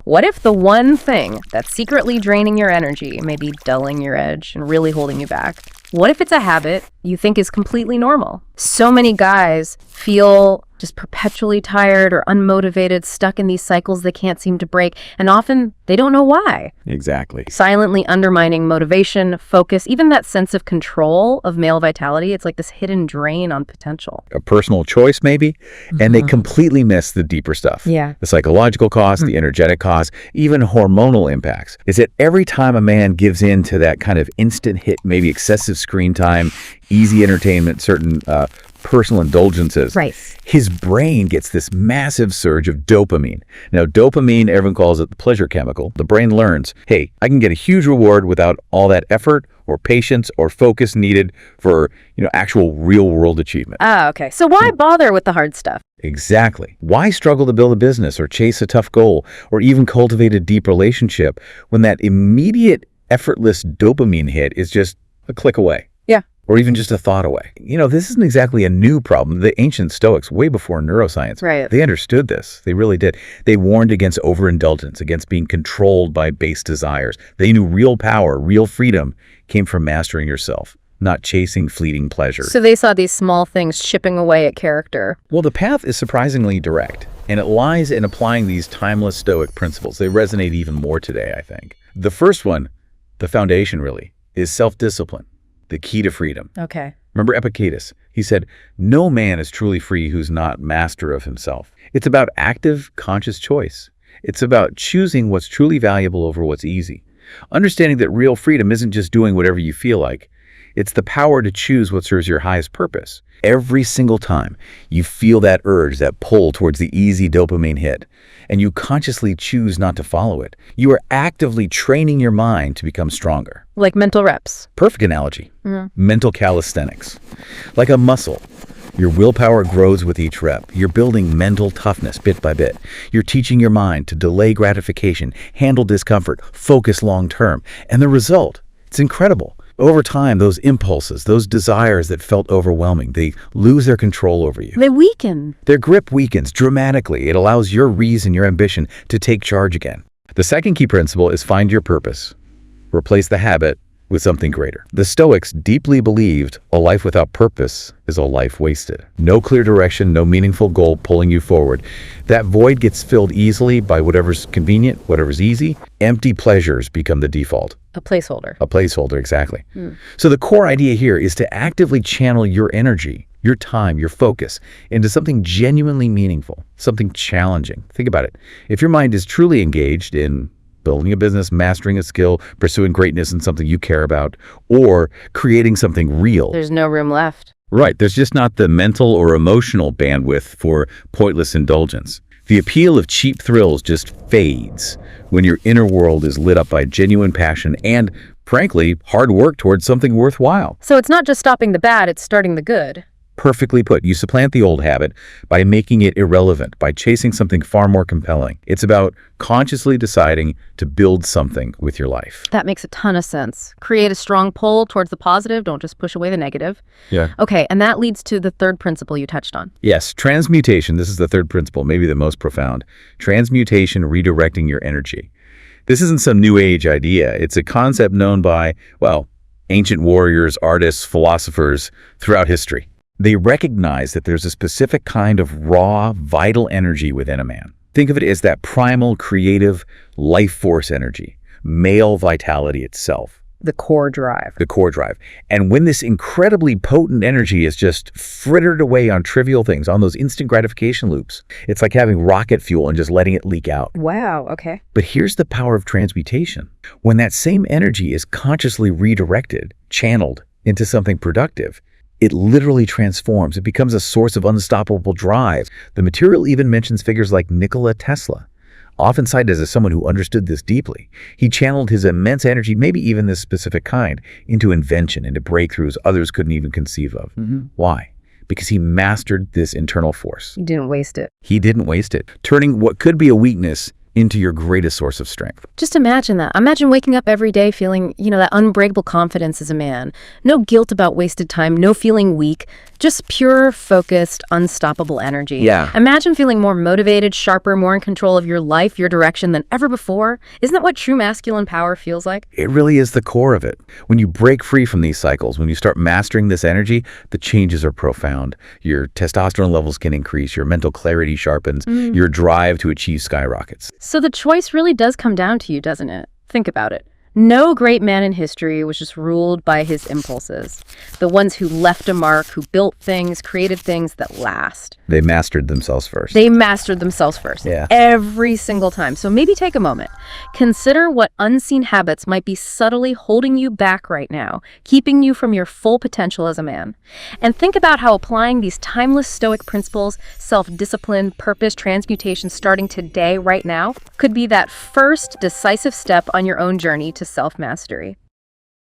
What if the one thing that's secretly draining your energy, maybe dulling your edge and really holding you back, what if it's a habit you think is completely normal? So many guys feel just perpetually tired or unmotivated, stuck in these cycles they can't seem to break, and often they don't know why. Exactly. Silently undermining motivation, focus, even that sense of control of male vitality. It's like this hidden drain on potential. A personal choice, maybe, and they completely miss the deeper stuff. Yeah. The psychological cost, the energetic cost, even hormonal impacts. Is that every time a man gives in to that kind of instant hit, maybe excessive screen time, easy entertainment, certain personal indulgences, Right. his brain gets this massive surge of dopamine. Now, dopamine, everyone calls it the pleasure chemical. The brain learns, hey, I can get a huge reward without all that effort or patience or focus needed for, actual real-world achievement. Ah, okay. So why bother with the hard stuff? Exactly. Why struggle to build a business or chase a tough goal or even cultivate a deep relationship when that immediate, effortless dopamine hit is just a click away? Yeah. Or even just a thought away. This isn't exactly a new problem. The ancient Stoics, way before neuroscience, Right. they understood this. They really did. They warned against overindulgence, against being controlled by base desires. They knew real power, real freedom came from mastering yourself, not chasing fleeting pleasure. So they saw these small things chipping away at character. Well, the path is surprisingly direct, and it lies in applying these timeless Stoic principles. They resonate even more today, I think. The first one, the foundation really, is self-discipline, the key to freedom. Okay. Remember Epictetus? He said, no man is truly free who's not master of himself. It's about active, conscious choice. It's about choosing what's truly valuable over what's easy. Understanding that real freedom isn't just doing whatever you feel like. It's the power to choose what serves your highest purpose. Every single time you feel that urge, that pull towards the easy dopamine hit, and you consciously choose not to follow it, you are actively training your mind to become stronger. Like mental reps. Perfect analogy. Mental calisthenics. Like a muscle. Your willpower grows with each rep. You're building mental toughness bit by bit. You're teaching your mind to delay gratification, handle discomfort, focus long term. And the result, it's incredible. Over time, those impulses, those desires that felt overwhelming, they lose their control over you. They weaken. Their grip weakens dramatically. It allows your reason, your ambition to take charge again. The second key principle is find your purpose. Replace the habit with something greater. The Stoics deeply believed a life without purpose is a life wasted. No clear direction, no meaningful goal pulling you forward. That void gets filled easily by whatever's convenient, whatever's easy. Empty pleasures become the default. A placeholder. A placeholder, exactly. So the core idea here is to actively channel your energy, your time, your focus into something genuinely meaningful, something challenging. Think about it. If your mind is truly engaged in building a business, mastering a skill, pursuing greatness in something you care about, or creating something real. There's no room left. Right. There's just not the mental or emotional bandwidth for pointless indulgence. The appeal of cheap thrills just fades when your inner world is lit up by genuine passion and, frankly, hard work towards something worthwhile. So it's not just stopping the bad, it's starting the good. Perfectly put. You supplant the old habit by making it irrelevant, by chasing something far more compelling. It's about consciously deciding to build something with your life. That makes a ton of sense. Create a strong pull towards the positive. Don't just push away the negative. Yeah. Okay, and that leads to the third principle you touched on. Yes, transmutation. This is the third principle, maybe the most profound. Transmutation, redirecting your energy. This isn't some new age idea. It's a concept known by, ancient warriors, artists, philosophers throughout history. They recognize that there's a specific kind of raw, vital energy within a man. Think of it as that primal, creative, life force energy, male vitality itself. The core drive. The core drive. And when this incredibly potent energy is just frittered away on trivial things, on those instant gratification loops, it's like having rocket fuel and just letting it leak out. Wow, okay. But here's the power of transmutation. When that same energy is consciously redirected, channeled into something productive, it literally transforms. It becomes a source of unstoppable drive. The material even mentions figures like Nikola Tesla, often cited as someone who understood this deeply. He channeled his immense energy, maybe even this specific kind, into invention, into breakthroughs others couldn't even conceive of. Why? Because he mastered this internal force. You didn't waste it. He didn't waste it, turning what could be a weakness into your greatest source of strength. Just imagine that. Imagine waking up every day feeling, that unbreakable confidence as a man. No guilt about wasted time, no feeling weak, just pure, focused, unstoppable energy. Yeah. Imagine feeling more motivated, sharper, more in control of your life, your direction than ever before. Isn't that what true masculine power feels like? It really is the core of it. When you break free from these cycles, when you start mastering this energy, the changes are profound. Your testosterone levels can increase, your mental clarity sharpens, your drive to achieve skyrockets. So the choice really does come down to you, doesn't it? Think about it. No great man in history was just ruled by his impulses. The ones who left a mark, who built things, created things that last. They mastered themselves first. They mastered themselves first. Yeah. Every single time. So maybe take a moment. Consider what unseen habits might be subtly holding you back right now, keeping you from your full potential as a man. And think about how applying these timeless Stoic principles, self-discipline, purpose, transmutation, starting today, right now, could be that first decisive step on your own journey to self-mastery.